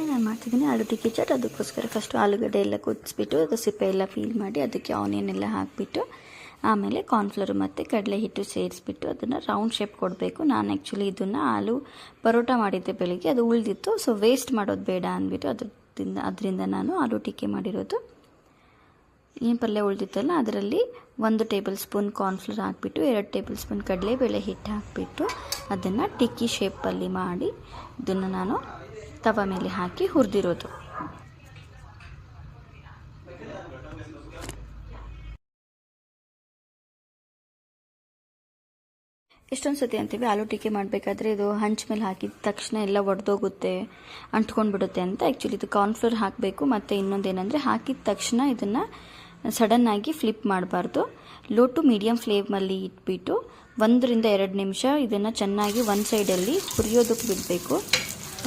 ನಾನು ಮಾಡ್ತಿದ್ದೀನಿ ಆಲೂ ಟಿಕ್ಕಿ ಚಾಟ್. ಅದಕ್ಕೋಸ್ಕರ ಫಸ್ಟು ಆಲೂಗಡ್ಡೆ ಎಲ್ಲ ಕುದಿಸ್ಬಿಟ್ಟು ಅದು ಸಿಪ್ಪೆ ಎಲ್ಲ ಪೀಲ್ ಮಾಡಿ ಅದಕ್ಕೆ ಆನಿಯನ್ ಎಲ್ಲ ಹಾಕಿಬಿಟ್ಟು ಆಮೇಲೆ ಕಾರ್ನ್ಫ್ಲವರು ಮತ್ತು ಕಡಲೆ ಹಿಟ್ಟು ಸೇರಿಸ್ಬಿಟ್ಟು ಅದನ್ನು ರೌಂಡ್ ಶೇಪ್ ಕೊಡಬೇಕು. ನಾನು ಆ್ಯಕ್ಚುಲಿ ಇದನ್ನು ಆಲೂ ಪರೋಟ ಮಾಡಿದ್ದೆ ಬೆಳಿಗ್ಗೆ, ಅದು ಉಳಿದಿತ್ತು. ಸೊ ವೇಸ್ಟ್ ಮಾಡೋದು ಬೇಡ ಅಂದ್ಬಿಟ್ಟು ಅದರಿಂದ ನಾನು ಆಲೂ ಟಿಕ್ಕಿ ಮಾಡಿರೋದು. ಏನು ಪಲ್ಯ ಉಳಿದಿತ್ತಲ್ಲ ಅದರಲ್ಲಿ 1 ಟೇಬಲ್ ಸ್ಪೂನ್ ಕಾರ್ನ್ಫ್ಲವರ್ ಹಾಕಿಬಿಟ್ಟು 2 ಟೇಬಲ್ ಸ್ಪೂನ್ ಕಡಲೆಬೇಳೆ ಹಿಟ್ಟು ಹಾಕಿಬಿಟ್ಟು ಅದನ್ನು ಟಿಕ್ಕಿ ಶೇಪಲ್ಲಿ ಮಾಡಿ ಇದನ್ನು ನಾನು ತವ ಮೇಲೆ ಹಾಕಿ ಹುರಿದಿರೋದು. ಎಷ್ಟೊಂದು ಸತಿ ಅಂತೀವಿ ಆಲೂ ಟಿಕ್ಕಿ ಮಾಡಬೇಕಾದ್ರೆ ಇದು ಹಂಚ್ ಮೇಲೆ ಹಾಕಿದ ತಕ್ಷಣ ಎಲ್ಲ ಒಡೆದೋಗುತ್ತೆ, ಅಂಟ್ಕೊಂಡ್ಬಿಡುತ್ತೆ ಅಂತ. ಆ್ಯಕ್ಚುಲಿ ಇದು ಕಾರ್ನ್ಫ್ಲವರ್ ಹಾಕಬೇಕು. ಮತ್ತು ಇನ್ನೊಂದೇನೆಂದರೆ ಹಾಕಿದ ತಕ್ಷಣ ಇದನ್ನು ಸಡನ್ನಾಗಿ ಫ್ಲಿಪ್ ಮಾಡಬಾರ್ದು. ಲೋ ಟು ಮೀಡಿಯಮ್ ಫ್ಲೇಮಲ್ಲಿ ಇಟ್ಬಿಟ್ಟು 1 ರಿಂದ 2 ನಿಮಿಷ ಇದನ್ನು ಚೆನ್ನಾಗಿ ಒಂದು ಸೈಡಲ್ಲಿ ಹುರಿಯೋದಕ್ಕೆ ಬಿಡಬೇಕು.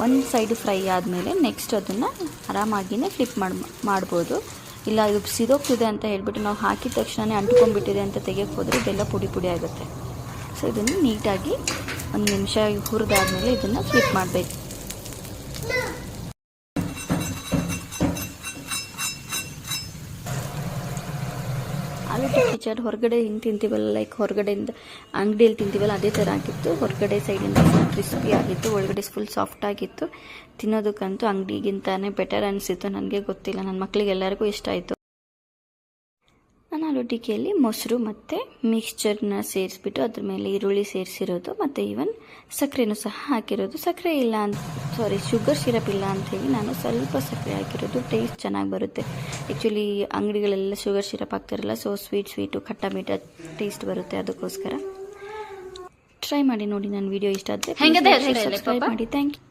ಒಂದು ಸೈಡು ಫ್ರೈ ಆದಮೇಲೆ ನೆಕ್ಸ್ಟ್ ಅದನ್ನು ಆರಾಮಾಗಿಯೇ ಫ್ಲಿಪ್ ಮಾಡ್ಬೋದು. ಇಲ್ಲ ಇದು ಸಿದೋಗ್ತಿದೆ ಅಂತ ಹೇಳ್ಬಿಟ್ಟು ನಾವು ಹಾಕಿದ ತಕ್ಷಣವೇ ಅಂಟ್ಕೊಂಡ್ಬಿಟ್ಟಿದೆ ಅಂತ ತೆಗೆಯೋಕ್ಕೆ ಹೋದರೆ ಇದೆಲ್ಲ ಪುಡಿ ಪುಡಿ ಆಗುತ್ತೆ. ಸೊ ಇದನ್ನು ನೀಟಾಗಿ 1 ನಿಮಿಷ ಹುರಿದಾದ್ಮೇಲೆ ಇದನ್ನು ಫ್ಲಿಪ್ ಮಾಡಬೇಕು. ಆಲೂ ಟಿಕ್ಕಿ ಚಾಟ್ ಹೊರಗಡೆ ಹಿಂಗೆ ತಿಂತೀವಲ್ಲ, ಲೈಕ್ ಹೊರಗಡೆಯಿಂದ ಅಂಗಡಿಯಲ್ಲಿ ತಿಂತೀವಲ್ಲ ಅದೇ ಥರ ಆಗಿತ್ತು. ಹೊರಗಡೆ ಸೈಡಿಂದ ಫುಲ್ ಕ್ರಿಸ್ಪಿ ಆಗಿತ್ತು, ಒಳಗಡೆ ಫುಲ್ ಸಾಫ್ಟ್ ಆಗಿತ್ತು. ತಿನ್ನೋದಕ್ಕಂತೂ ಅಂಗಡಿಗಿಂತಾನೆ ಬೆಟರ್ ಅನಿಸಿತ್ತು. ನನಗೆ ಗೊತ್ತಿಲ್ಲ, ನನ್ನ ಮಕ್ಕಳಿಗೆ ಎಲ್ಲರಿಗೂ ಇಷ್ಟ ಆಯಿತು. ನಾನು ಆಲೂ ಟಿಕ್ಕಿಯಲ್ಲಿ ಮೊಸರು ಮತ್ತು ಮಿಕ್ಸ್ಚರ್ನ ಸೇರಿಸ್ಬಿಟ್ಟು ಅದ್ರ ಮೇಲೆ ಈರುಳ್ಳಿ ಸೇರಿಸಿರೋದು ಮತ್ತು ಈವನ್ ಸಕ್ಕರೆನೂ ಸಹ ಹಾಕಿರೋದು. ಸಕ್ಕರೆ ಇಲ್ಲ ಶುಗರ್ ಸಿರಪ್ ಇಲ್ಲ ಅಂಥೇಳಿ ನಾನು ಸ್ವಲ್ಪ ಸಕ್ಕರೆ ಹಾಕಿರೋದು. ಟೇಸ್ಟ್ ಚೆನ್ನಾಗಿ ಬರುತ್ತೆ. ಆ್ಯಕ್ಚುಲಿ ಅಂಗಡಿಗಳೆಲ್ಲ ಶುಗರ್ ಸಿರಪ್ ಹಾಕ್ತಾರಲ್ಲ, ಸೊ ಸ್ವೀಟು ಖಟ್ಟ ಮೀಠ ಟೇಸ್ಟ್ ಬರುತ್ತೆ. ಅದಕ್ಕೋಸ್ಕರ ಟ್ರೈ ಮಾಡಿ ನೋಡಿ. ನನ್ನ ವಿಡಿಯೋ ಇಷ್ಟ ಆದರೆ ಸಬ್ಸ್ಕ್ರೈಬ್ ಮಾಡಿ. Thank you.